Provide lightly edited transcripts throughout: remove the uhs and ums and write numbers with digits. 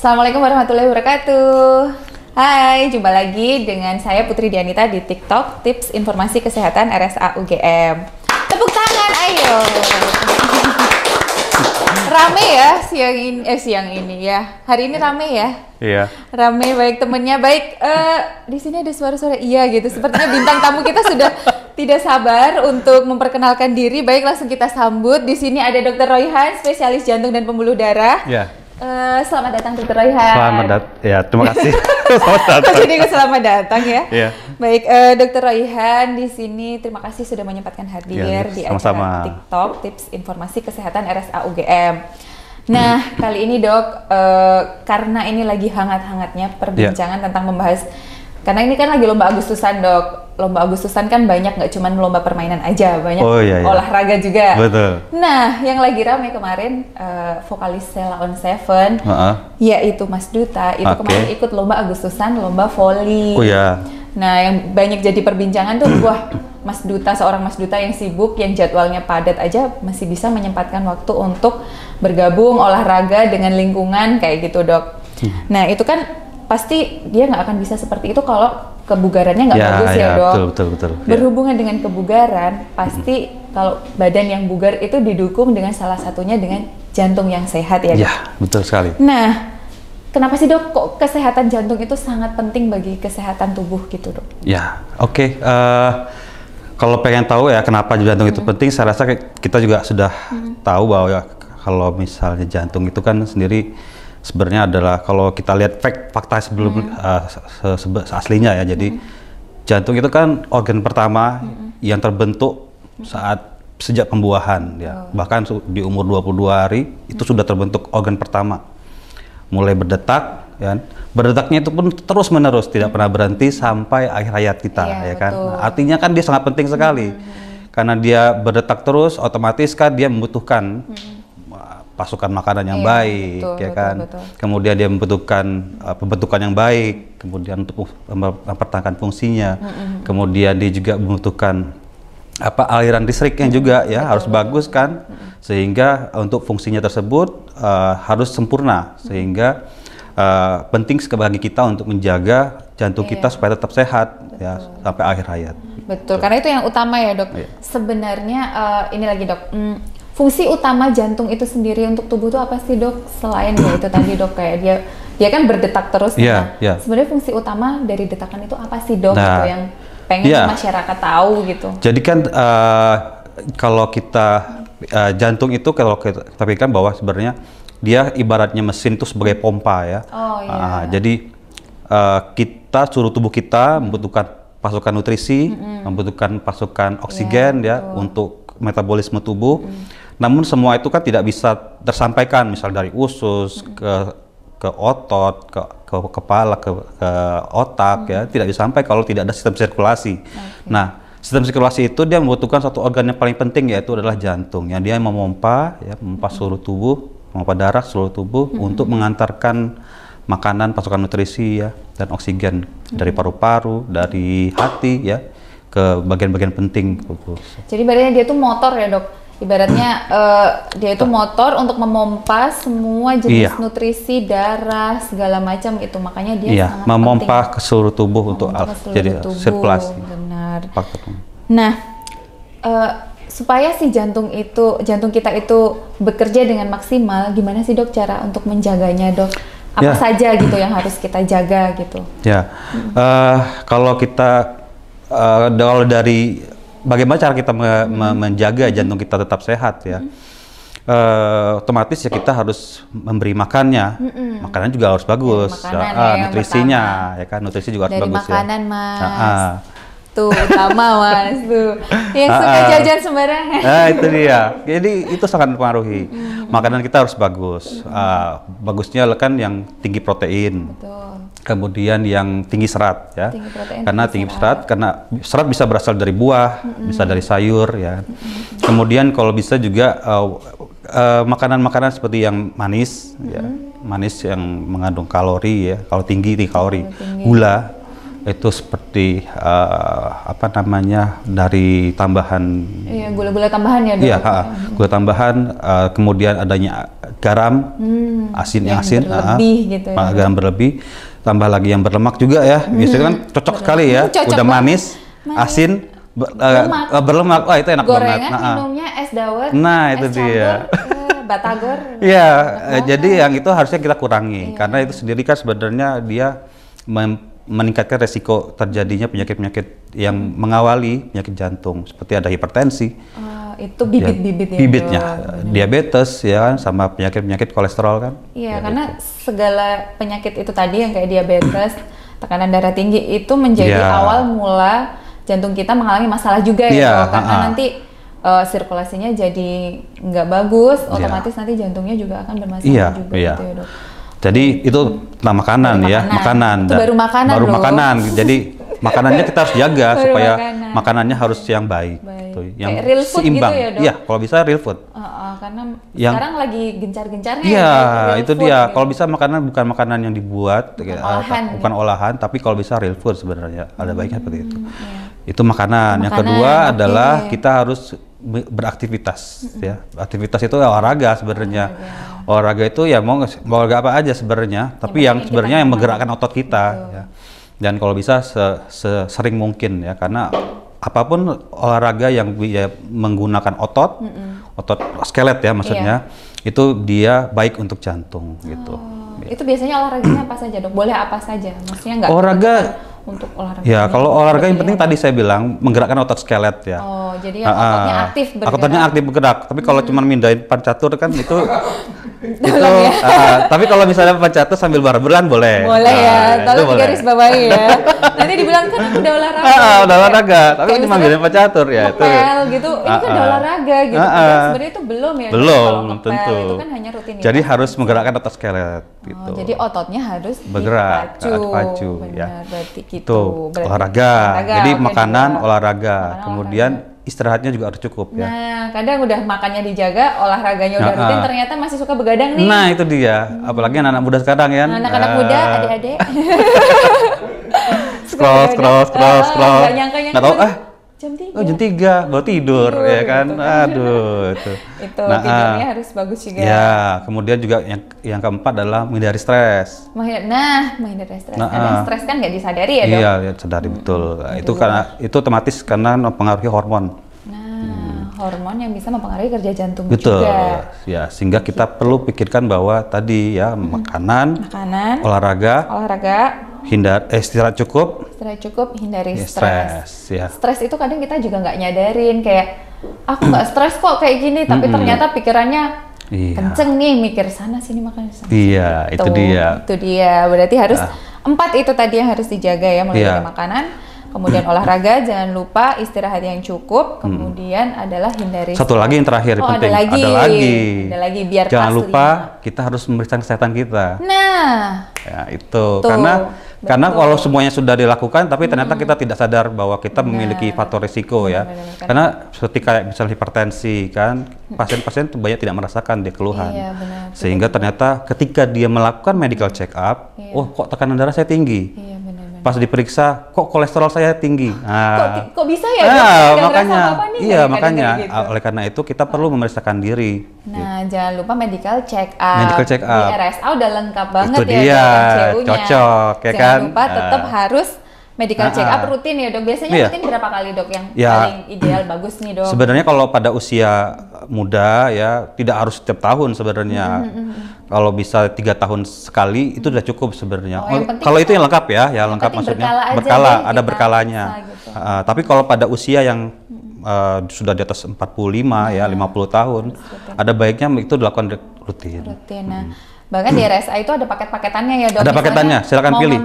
Assalamualaikum warahmatullahi wabarakatuh. Hai, jumpa lagi dengan saya Putri Dianita di TikTok Tips Informasi Kesehatan RSA UGM. Tepuk tangan, ayo. Rame ya siang ini ya. Hari ini rame ya. Iya. Rame, baik temennya, baik. Di sini ada suara-suara iya gitu. Sepertinya bintang tamu kita sudah tidak sabar untuk memperkenalkan diri. Baik, langsung kita sambut. Di sini ada Dr. Royhan, spesialis jantung dan pembuluh darah. Ya. Selamat datang Dr. Royhan. Selamat datang. Ya, terima kasih. Selamat datang. Jadi selamat datang ya. Iya. Baik, Dr. Royhan di sini terima kasih sudah menyempatkan hadir di acara TikTok Tips Informasi Kesehatan RSA UGM. Nah, kali ini Dok, karena ini lagi hangat-hangatnya perbincangan tentang membahas, karena ini kan lagi lomba Agustusan Dok. Lomba Agustusan kan banyak, nggak cuma lomba permainan aja, banyak olahraga juga. Betul. Nah, yang lagi ramai kemarin vokalis Sheila on Seven, yaitu Mas Duta, itu kemarin ikut lomba Agustusan, lomba voli. Oh ya. Nah, yang banyak jadi perbincangan tuh, wah, Mas Duta, seorang Mas Duta yang sibuk, yang jadwalnya padat aja masih bisa menyempatkan waktu untuk bergabung olahraga dengan lingkungan kayak gitu Dok. Nah, itu kan pasti dia nggak akan bisa seperti itu kalau kebugarannya nggak bagus ya Dok. Betul. Berhubungan dengan kebugaran, pasti kalau badan yang bugar itu didukung dengan salah satunya dengan jantung yang sehat ya Dok. Ya, betul sekali. Nah, kenapa sih Dok kok kesehatan jantung itu sangat penting bagi kesehatan tubuh gitu Dok? Ya, oke. Kalau pengen tahu ya kenapa jantung itu penting, saya rasa kita juga sudah tahu bahwa ya, kalau misalnya jantung itu kan sendiri sebenarnya adalah, kalau kita lihat fakta sebelum aslinya ya, jadi jantung itu kan organ pertama yang terbentuk sejak pembuahan ya. Bahkan di umur 22 hari itu sudah terbentuk organ pertama. Mulai berdetak ya. Berdetaknya itu pun terus menerus, tidak pernah berhenti sampai akhir hayat kita ya kan. Nah, artinya kan dia sangat penting sekali. Karena dia berdetak terus, otomatis kan dia membutuhkan pasukan makanan yang baik, ya kan. Kemudian dia membutuhkan pembentukan yang baik, kemudian untuk mempertahankan fungsinya. Kemudian dia juga membutuhkan aliran listriknya juga ya, harus bagus kan, sehingga untuk fungsinya tersebut harus sempurna, sehingga penting bagi kita untuk menjaga jantung kita supaya tetap sehat ya sampai akhir hayat. Betul, karena itu yang utama ya Dok. Sebenarnya ini lagi Dok. Fungsi utama jantung itu sendiri untuk tubuh itu apa sih Dok? Selain ya itu tadi Dok, kayak dia kan berdetak terus. Sebenarnya fungsi utama dari detakan itu apa sih Dok? Gitu, yang pengen masyarakat tahu gitu. Jadi kan kalau kita jantung itu, kalau kita pikirkan bahwa sebenarnya dia ibaratnya mesin itu sebagai pompa ya. Jadi kita, seluruh tubuh kita membutuhkan pasokan nutrisi, membutuhkan pasokan oksigen ya untuk metabolisme tubuh. Namun semua itu kan tidak bisa tersampaikan, misal dari usus ke otot, ke kepala, ke otak ya, tidak bisa sampai kalau tidak ada sistem sirkulasi. Nah, sistem sirkulasi itu dia membutuhkan satu organ yang paling penting, yaitu adalah jantung, yang dia memompa seluruh tubuh, memompa darah seluruh tubuh untuk mengantarkan makanan, pasokan nutrisi ya, dan oksigen dari paru-paru, dari hati ya, ke bagian-bagian penting. Jadi badannya dia tuh motor ya Dok? Ibaratnya dia itu motor untuk memompa semua jenis nutrisi, darah, segala macam itu, makanya dia sangat memompa penting. Ke seluruh tubuh untuk jadi sirkulasi. Benar. Nah, supaya si jantung kita itu bekerja dengan maksimal, gimana sih Dok cara untuk menjaganya Dok? Apa saja gitu yang harus kita jaga gitu? Kalau kita kalau dari bagaimana cara kita menjaga jantung kita tetap sehat ya, otomatis ya kita harus memberi makannya. Makanan juga harus bagus, nutrisinya ya kan, nutrisi juga harus bagus ya. Dari makanan Mas, tuh utama Mas tuh, yang suka jajan sembarangan. Nah itu dia, jadi itu sangat mempengaruhi. Makanan kita harus bagus, bagusnya kan yang tinggi protein. Kemudian yang tinggi serat ya, karena serat bisa berasal dari buah, bisa dari sayur ya. Kemudian kalau bisa juga makanan-makanan seperti yang manis ya, manis yang mengandung kalori ya, kalau tinggi kalori, gula itu seperti apa namanya, dari tambahan. Iya, gula-gula tambahan ya dok. Iya, gula tambahan, kemudian adanya garam, asin yang asin, berlebih gitu ya. Garam berlebih, tambah lagi yang berlemak juga ya. Biasanya kan cocok sekali ya, udah manis, asin, berlemak. Wah, itu enak gorengan, banget. minumnya es dawet, nah itu es dia. batagor. Iya, jadi yang itu harusnya kita kurangi, karena itu sendiri kan sebenarnya dia meningkatkan resiko terjadinya penyakit-penyakit yang mengawali penyakit jantung, seperti ada hipertensi. Itu bibit-bibit ya. Bibitnya, diabetes ya kan, sama penyakit-penyakit kolesterol kan. Iya, karena segala penyakit itu tadi yang kayak diabetes, tekanan darah tinggi itu menjadi awal mula jantung kita mengalami masalah juga ya, karena nanti sirkulasinya jadi nggak bagus, otomatis nanti jantungnya juga akan bermasalah juga gitu ya dok. Jadi itu tentang makanan ya, makanan. Itu baru makanan baru makanan. Jadi makanannya kita harus jaga supaya makanannya harus yang baik. Gitu, yang real food seimbang. Gitu ya, dok? Iya, kalau bisa real food. Karena sekarang lagi gencar-gencarnya. Iya, itu dia. Gitu. Kalau bisa makanan bukan makanan yang dibuat, bukan olahan, tapi kalau bisa real food sebenarnya. Ada baiknya seperti itu. Itu makanan. Yang kedua adalah kita harus beraktivitas ya. Aktivitas itu olahraga sebenarnya. Olahraga itu ya mau olahraga apa aja sebenarnya, tapi yang sebenarnya yang menggerakkan otot kita ya. Dan kalau bisa sesering mungkin ya, karena apapun olahraga yang menggunakan otot skelet ya maksudnya, itu dia baik untuk jantung gitu. Itu biasanya olahraganya apa saja dok? Boleh apa saja? Maksudnya nggak olahraga untuk olahraga. Ya, kalau olahraga yang penting tadi saya bilang menggerakkan otot skelet ya. Oh, jadi ototnya aktif bergerak. Ototnya aktif bergerak. Tapi kalau cuma mindahin pancatur kan itu tapi kalau misalnya pancatur sambil barberan boleh. Boleh ya, tolong garis bawahi ya. Nanti dibilang kan udah olahraga. Udah olahraga, tapi cuma mindahin pancatur ya itu. Gitu. Ini kan udah olahraga gitu. Sebenarnya itu belum ya. Belum, tentu. Itu kan hanya rutinitas. Jadi harus menggerakkan otot skelet gitu. Jadi ototnya harus bergerak, dipacu ya. Berarti itu olahraga. Jadi makanan, olahraga. Kemudian istirahatnya juga harus cukup ya. Nah, kadang udah makannya dijaga, olahraganya udah rutin, ternyata masih suka begadang nih. Nah, itu dia. Apalagi anak-anak muda sekarang ya. Anak-anak muda, adik-adik. scroll. Nggak nyangka-nyangka. Nggak tahu, jam 3. Oh, jam 3 baru tidur ya kan. Gitu. Aduh, itu. Itu tidurnya harus bagus juga. Ya, kemudian juga yang keempat adalah menghindari stres. Menghindari stres. Kadang stres kan nggak disadari ya, Dok? Iya, sadari betul. Itu karena itu otomatis karena mempengaruhi hormon. Hormon yang bisa mempengaruhi kerja jantung betul. juga. Ya, sehingga kita perlu pikirkan bahwa tadi ya makanan, olahraga, istirahat cukup, hindari stres. Ya. Stres itu kadang kita juga nggak nyadarin, kayak aku nggak stres kok kayak gini, tapi ternyata pikirannya kenceng nih, mikir sana sini makan sana. Iya, itu dia. Itu dia. Berarti harus 4 itu tadi yang harus dijaga ya, mulai dari makanan, kemudian olahraga, jangan lupa istirahat yang cukup, kemudian adalah hindari satu lagi yang terakhir penting. Ada lagi biar jangan lupa kita harus memeriksa kesehatan kita. Nah, ya itu karena kalau semuanya sudah dilakukan tapi ternyata kita tidak sadar bahwa kita memiliki faktor risiko ya. Karena seperti kayak misalnya hipertensi kan, pasien-pasien banyak tidak merasakan dia keluhan. Sehingga ternyata ketika dia melakukan medical check up, kok tekanan darah saya tinggi. Pas diperiksa, kok kolesterol saya tinggi. Kok bisa ya? Makanya oleh karena itu kita perlu memeriksakan diri. Nah, jangan lupa medical check up. Di RSA udah lengkap banget itu dia, cocok ya kan. Jangan lupa tetap harus medical check up rutin ya, Dok. Biasanya rutin berapa kali, Dok, yang paling ideal bagus nih, Dok? Sebenarnya kalau pada usia muda ya tidak harus setiap tahun sebenarnya. Kalau bisa 3 tahun sekali itu udah cukup sebenarnya. Kalau itu yang lengkap ya lengkap maksudnya. Berkala, ada berkalanya. Gitu. Tapi kalau pada usia yang sudah di atas 45 ya 50 tahun, ada baiknya itu dilakukan rutin. Nah, bahkan di RSA itu ada paket-paketannya ya, Dok. Ada paketannya, silakan pilih.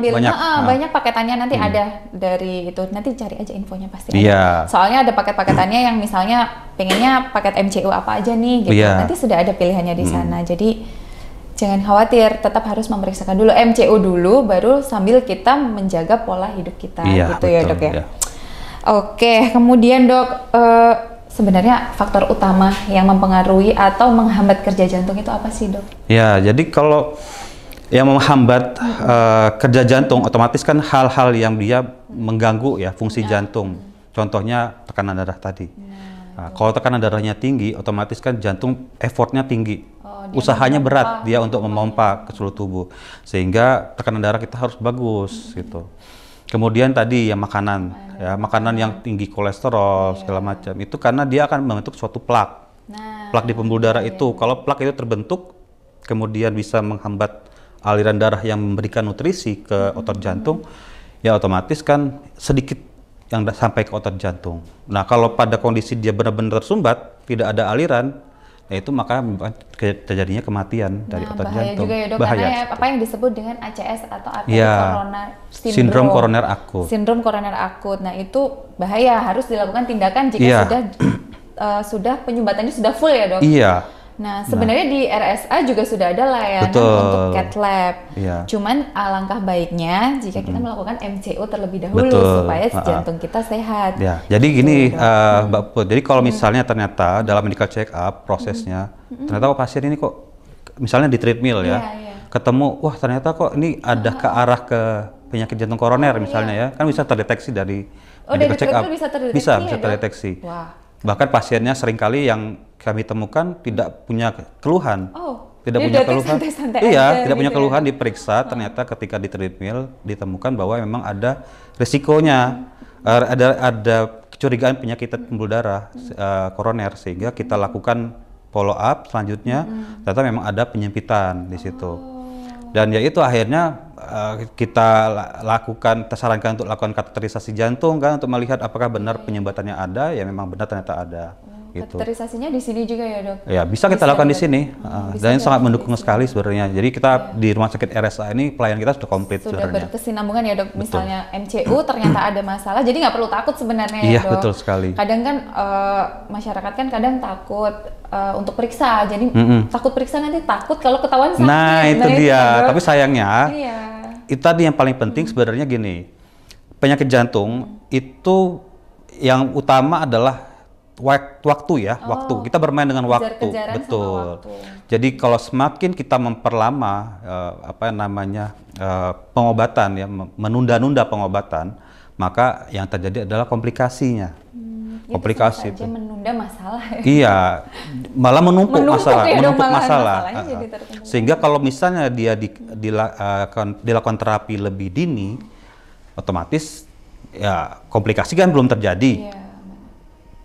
Banyak paketannya, nanti ada dari itu. Nanti cari aja infonya pasti ada. Soalnya ada paket-paketannya yang misalnya pengennya paket MCU apa aja nih gitu. Nanti sudah ada pilihannya di sana. Jadi jangan khawatir, tetap harus memeriksakan dulu MCU dulu, baru sambil kita menjaga pola hidup kita gitu ya, Dok ya. Oke, kemudian Dok, sebenarnya faktor utama yang mempengaruhi atau menghambat kerja jantung itu apa sih, Dok? Ya, jadi kalau yang menghambat kerja jantung, otomatis kan hal-hal yang dia mengganggu ya fungsi jantung. Contohnya tekanan darah tadi. Nah, kalau tekanan darahnya tinggi, otomatis kan jantung effortnya tinggi. Usahanya berat dia untuk memompa ke seluruh tubuh. Sehingga tekanan darah kita harus bagus gitu. Kemudian tadi ya makanan, makanan yang tinggi kolesterol segala macam. Itu karena dia akan membentuk suatu plak. Plak di pembuluh darah itu. Kalau plak itu terbentuk, kemudian bisa menghambat aliran darah yang memberikan nutrisi ke otot jantung, ya otomatis kan sedikit yang sampai ke otot jantung. Nah, kalau pada kondisi dia benar-benar tersumbat, tidak ada aliran, ya itu maka terjadinya kematian dari otot jantung. Juga ya dok, bahaya. Karena apa yang disebut dengan ACS atau sindrom koroner akut. Sindrom koroner akut. Nah, itu bahaya, harus dilakukan tindakan jika sudah penyumbatannya sudah full ya dok? Iya. Nah, sebenarnya di RSA juga sudah ada layanan untuk cath lab. Cuman alangkah baiknya jika kita melakukan MCO terlebih dahulu supaya jantung kita sehat. Ya, jadi gini, Mbak Put, jadi kalau misalnya ternyata dalam medical check up prosesnya, ternyata pasien ini kok misalnya di treadmill ketemu, wah ternyata kok ini ada ke arah ke penyakit jantung koroner misalnya ya, kan bisa terdeteksi dari medical check up. Bisa terdeteksi. Wah. Bahkan pasiennya seringkali yang kami temukan tidak punya keluhan. Tidak punya keluhan. Tidak punya keluhan, diperiksa, ternyata ketika di treadmill ditemukan bahwa memang ada risikonya, ada kecurigaan penyakit pembuluh darah koroner, sehingga kita lakukan follow up selanjutnya, ternyata memang ada penyempitan di situ. Dan ya itu akhirnya kita sarankan untuk lakukan kateterisasi jantung kan, untuk melihat apakah benar penyumbatannya ada, ya memang benar ternyata ada. Gitu. Kateterisasinya di sini juga ya dok? Ya bisa kita lakukan di sini, dan ini sangat mendukung sekali sebenarnya. Jadi kita di Rumah Sakit RSA ini pelayanan kita sudah komplit sebenarnya. Sudah berkesinambungan ya dok, misalnya MCU ternyata ada masalah, jadi nggak perlu takut sebenarnya ya dok? Iya betul sekali. Kadang kan masyarakat kan kadang takut untuk periksa, jadi takut periksa nanti takut kalau ketahuan sakit. Nah itu dia, tapi sayangnya itu tadi yang paling penting sebenarnya gini, penyakit jantung itu yang utama adalah waktu ya, waktu. Kita bermain dengan waktu, betul. Jadi kalau semakin kita memperlama pengobatan ya, menunda-nunda pengobatan, maka yang terjadi adalah komplikasinya. Komplikasi itu. Menunda masalah. Iya, malah menumpuk masalah. Sehingga kalau misalnya dia dilakukan terapi lebih dini, otomatis ya komplikasi kan belum terjadi.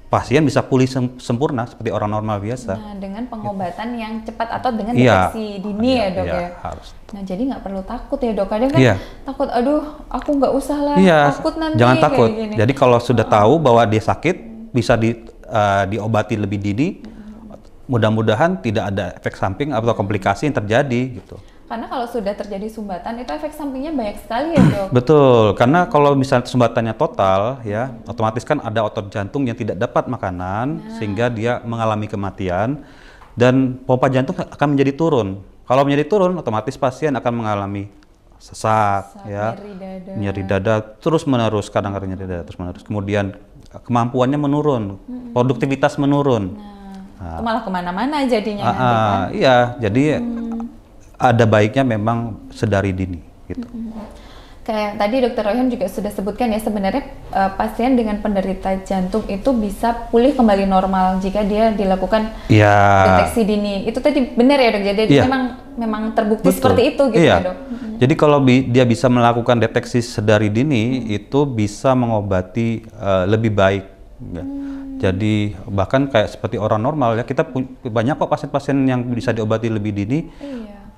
Pasien bisa pulih sempurna seperti orang normal biasa. Nah, dengan pengobatan yang cepat atau dengan deteksi dini ya dok ya. Harus. Nah, jadi nggak perlu takut ya dok. Kadang kan takut, aduh aku nggak usah lah, takut nanti. Jangan takut. Jadi kalau sudah tahu bahwa dia sakit, bisa diobati lebih dini. Mudah-mudahan tidak ada efek samping atau komplikasi yang terjadi gitu. Karena kalau sudah terjadi sumbatan itu efek sampingnya banyak sekali ya dok. Betul, karena kalau misalnya sumbatannya total ya, otomatis kan ada otot jantung yang tidak dapat makanan sehingga dia mengalami kematian dan pompa jantung akan menjadi turun. Kalau menjadi turun, otomatis pasien akan mengalami sesak ya, nyeri dada terus menerus, kadang-kadang nyeri dada terus menerus. Kemudian kemampuannya menurun, produktivitas menurun. Itu malah kemana-mana jadinya nanti kan. Iya, jadi ada baiknya memang sedari dini gitu. Kayak tadi Dr. Royhan juga sudah sebutkan ya, sebenarnya pasien dengan penderita jantung itu bisa pulih kembali normal jika dia dilakukan deteksi dini. Itu tadi benar ya dok, jadi memang terbukti seperti itu gitu ya dok. Jadi kalau dia bisa melakukan deteksi sedari dini, itu bisa mengobati lebih baik ya. Jadi bahkan kayak seperti orang normal ya, kita banyak kok pasien-pasien yang bisa diobati lebih dini.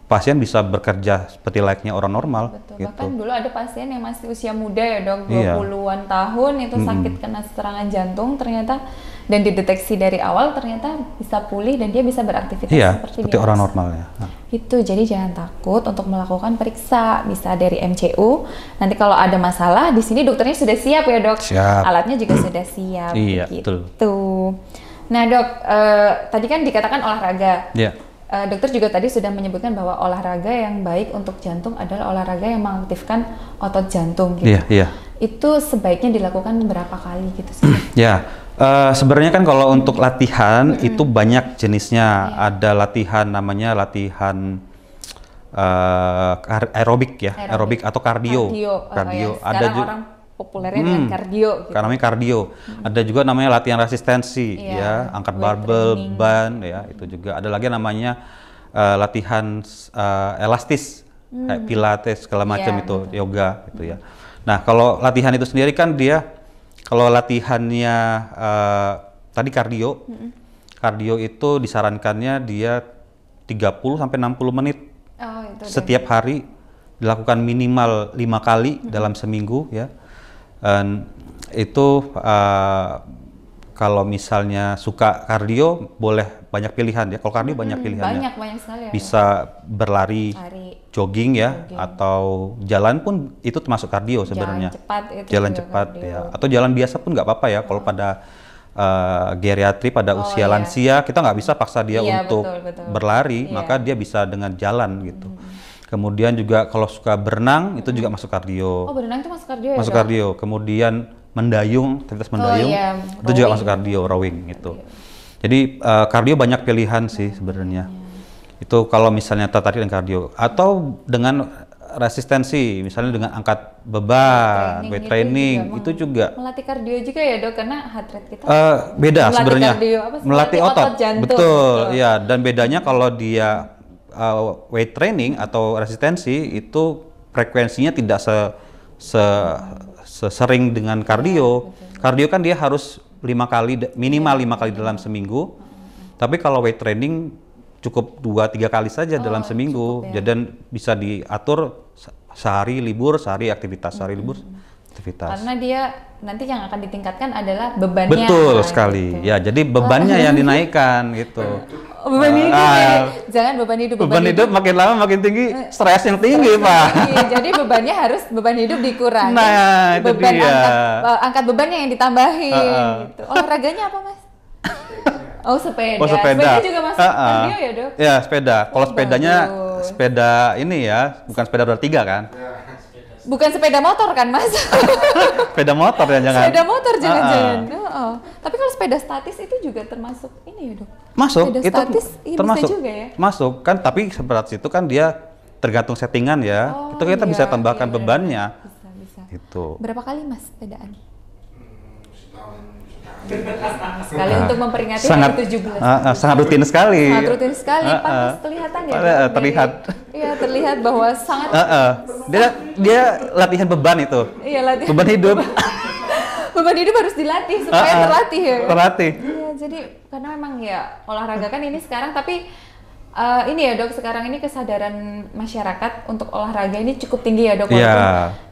Pasien bisa bekerja seperti layaknya orang normal. Betul. Gitu. Bahkan dulu ada pasien yang masih usia muda ya dok, 20-an tahun itu sakit kena serangan jantung ternyata, dan dideteksi dari awal ternyata bisa pulih dan dia bisa beraktivitas seperti biasa. Orang normal ya. Itu, jadi jangan takut untuk melakukan periksa, bisa dari MCU. Nanti kalau ada masalah di sini dokternya sudah siap ya dok. Siap. Alatnya juga sudah siap. Betul. Nah dok, tadi kan dikatakan olahraga. Dokter juga tadi sudah menyebutkan bahwa olahraga yang baik untuk jantung adalah olahraga yang mengaktifkan otot jantung gitu. Itu sebaiknya dilakukan berapa kali gitu sih? Sebenarnya kan kalau untuk latihan itu banyak jenisnya. Ada latihan namanya latihan aerobik ya, aerobik atau kardio. Kardio. Ada juga orang populernya dengan kardio. Gitu. Karena namanya kardio. Ada juga namanya latihan resistensi, ya, angkat barbel, ban, ya, itu juga. Ada lagi namanya latihan elastis, kayak pilates segala macam itu, yoga, gitu ya. Nah, kalau latihan itu sendiri kan dia, kalau latihannya tadi kardio, kardio itu disarankannya dia 30 sampai 60 menit setiap hari, dilakukan minimal 5 kali dalam seminggu ya. Dan itu kalau misalnya suka kardio boleh banyak pilihan ya. Kalau kardio banyak pilihannya. Banyak sekali ya. Bisa berlari, jogging ya, atau jalan pun itu termasuk kardio sebenarnya. Jalan cepat ya. Atau jalan biasa pun nggak apa-apa ya. Kalau pada geriatri, pada usia lansia, kita nggak bisa paksa dia untuk berlari, maka dia bisa dengan jalan gitu. Kemudian juga kalau suka berenang itu juga masuk kardio. Oh, berenang itu masuk kardio ya? Masuk kardio. Kemudian mendayung, aktivitas mendayung, itu juga masuk kardio, rowing gitu. Jadi kardio banyak pilihan sih sebenarnya. Itu kalau misalnya tertarik dengan kardio atau dengan resistensi, misalnya dengan angkat beban, weight training, itu juga melatih kardio juga ya dok, karena heart rate kita beda sebenarnya. Melatih otot, jantung, betul, ya. Dan bedanya kalau dia weight training atau resistensi itu frekuensinya tidak sesering dengan kardio. Kardio kan dia harus 5 kali, minimal 5 kali dalam seminggu. Tapi kalau weight training cukup 2-3 kali saja dalam seminggu. Cukup, ya. Dan bisa diatur sehari libur, sehari aktivitas, sehari libur aktivitas. Karena dia nanti yang akan ditingkatkan adalah bebannya. Betul sekali. Gitu. Ya, jadi bebannya yang dinaikkan gitu. Beban hidup jangan beban hidup. Beban hidup makin lama makin tinggi, stres yang tinggi, Pak. Jadi bebannya harus beban hidup dikurangi. Nah, itu beban dia. Angkat bebannya yang ditambahin gitu. Olahraganya apa, Mas? Oh, sepeda. Oh, sepeda juga masuk kardio ya, Dok? Ya, sepeda. Kalau sepedanya sepeda ini ya, bukan sepeda roda 3 kan? Bukan sepeda motor kan, Mas? Sepeda motor ya, jangan. Sepeda motor jangan-jangan. Tapi kalau sepeda statis itu juga termasuk ini ya, Dok? Masuk, sepeda itu statis, termasuk bisa juga ya? Masuk, kan tapi seperti itu kan dia tergantung settingan ya. Itu kita bisa tambahkan bebannya. Bisa. Itu. Berapa kali, Mas, sepedaan? Sekali untuk memperingati hari 17. Sangat rutin sekali. Sangat rutin sekali, pantas kelihatan ya. Terlihat. Iya, terlihat bahwa sangat. Dia latihan beban itu. Iya, latihan. Beban hidup. Beban hidup harus dilatih supaya terlatih ya. Terlatih. Iya, jadi karena memang ya olahraga kan ini sekarang, tapi ini ya dok, sekarang ini kesadaran masyarakat untuk olahraga ini cukup tinggi ya dok.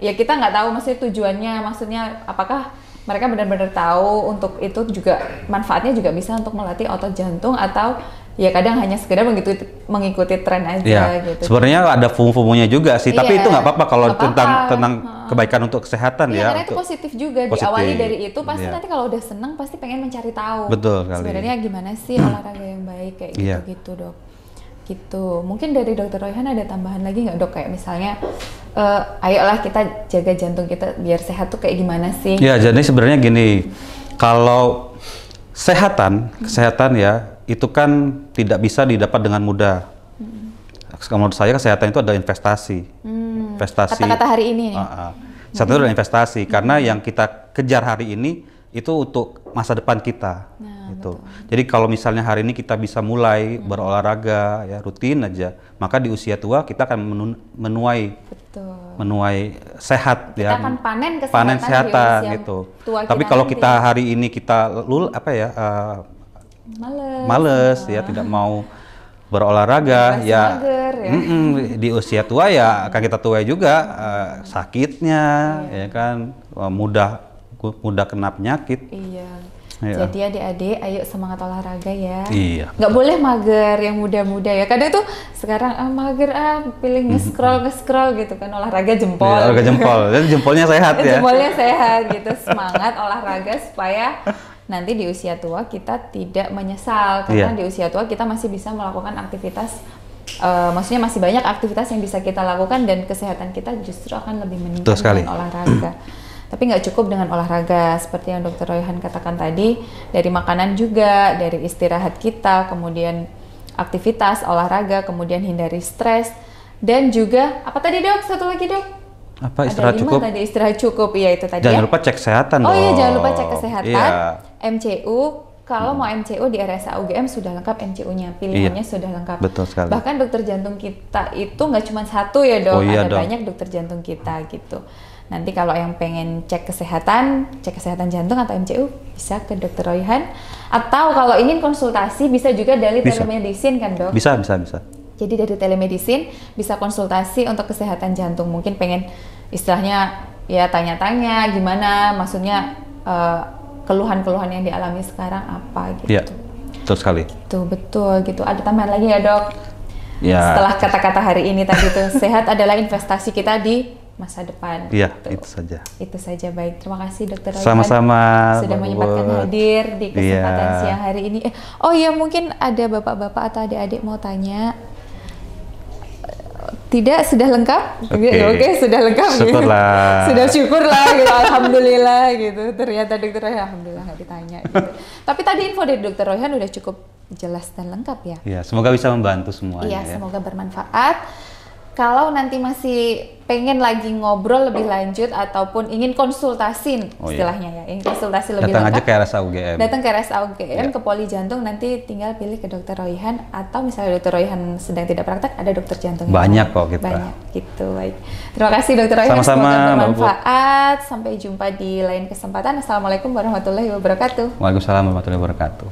Ya kita nggak tahu maksudnya tujuannya, maksudnya apakah mereka benar-benar tahu untuk itu juga manfaatnya juga bisa untuk melatih otot jantung, atau ya kadang hanya sekedar mengikuti tren aja gitu. Sebenarnya ada FOMO-nya juga sih, tapi itu nggak apa-apa kalau tentang kebaikan untuk kesehatan ya. Karena itu positif juga, diawali dari itu pasti nanti kalau udah seneng pasti pengen mencari tahu. Betul sekali. Sebenarnya gimana sih olahraga yang baik kayak gitu dok. Gitu. Mungkin dari Dokter Royhan ada tambahan lagi nggak dok, kayak misalnya ayolah kita jaga jantung kita biar sehat tuh kayak gimana sih? Ya, jadi sebenarnya gini, kalau kesehatan ya itu kan tidak bisa didapat dengan mudah. Menurut saya kesehatan itu adalah investasi. Investasi. Kata-kata hari ini. Kesehatan itu adalah investasi karena yang kita kejar hari ini itu untuk masa depan kita. Gitu. Jadi kalau misalnya hari ini kita bisa mulai berolahraga ya rutin aja, maka di usia tua kita akan menuai sehat kita ya. Akan panen kesehatan gitu. Tapi kalau kita hari ini kita males ya, tidak mau berolahraga ya, di usia tua ya akan kita tuai juga sakitnya ya kan, mudah kena penyakit. Jadi adik-adik, ayo semangat olahraga ya. Nggak boleh mager yang muda-muda ya. Kadang tuh sekarang mager pilih nge-scroll gitu kan, olahraga jempol. Olahraga jempol, jadi jempolnya sehat ya. Jempolnya sehat gitu, semangat olahraga supaya nanti di usia tua kita tidak menyesal, karena di usia tua kita masih bisa melakukan aktivitas. Maksudnya masih banyak aktivitas yang bisa kita lakukan dan kesehatan kita justru akan lebih meningkat dengan olahraga. Tapi nggak cukup dengan olahraga, seperti yang Dokter Royhan katakan tadi, dari makanan juga, dari istirahat kita, kemudian aktivitas olahraga, kemudian hindari stres, Dan juga apa tadi dok? Satu lagi dok? Apa istirahat cukup? Tadi istirahat cukup, iya itu tadi. Jangan lupa cek kesehatan dong. Oh iya, jangan lupa cek kesehatan. Iya. MCU, kalau mau MCU di RSA UGM sudah lengkap MCU-nya, pilihannya sudah lengkap. Betul sekali. Bahkan dokter jantung kita itu nggak cuma satu ya dok, ada dong. banyak dokter jantung kita gitu. Nanti kalau yang pengen cek kesehatan jantung atau MCU bisa ke Dokter Royhan. Atau kalau ingin konsultasi bisa juga dari telemedicine kan dok? Bisa. Jadi dari telemedicine bisa konsultasi untuk kesehatan jantung. Mungkin pengen istilahnya ya tanya-tanya gimana, maksudnya keluhan-keluhan yang dialami sekarang apa gitu. Iya, betul sekali. Betul gitu. Ada tambahan lagi ya dok? Ya. Setelah kata-kata hari ini tadi tuh, sehat adalah investasi kita di masa depan. Iya, gitu. Itu saja. Baik. Terima kasih Dokter Royhan. Sama-sama. Sudah menyempatkan hadir di kesempatan siang hari ini. Oh iya, mungkin ada bapak-bapak atau adik-adik mau tanya. Tidak, sudah lengkap? Oke, sudah lengkap. Syukurlah. Gitu. Sudah syukurlah, gitu. Alhamdulillah gitu. Ternyata Dokter Royhan, alhamdulillah nggak ditanya. Gitu. Tapi tadi info dari Dokter Royhan udah cukup jelas dan lengkap ya. Iya, semoga bisa membantu semuanya. Iya, semoga bermanfaat. Kalau nanti masih pengen lagi ngobrol lebih lanjut ataupun ingin konsultasi istilahnya ya, ingin konsultasi lebih datang lengkap. Datang aja ke RSA UGM. Datang ke RSA UGM, ke Poli Jantung, nanti tinggal pilih ke Dokter Royhan, atau misalnya Dokter Royhan sedang tidak praktek, ada dokter jantung. Banyak kok kita. Banyak gitu, baik. Terima kasih Dokter Royhan, sama-sama, semoga bermanfaat. Sampai jumpa di lain kesempatan. Assalamualaikum warahmatullahi wabarakatuh. Waalaikumsalam warahmatullahi wabarakatuh.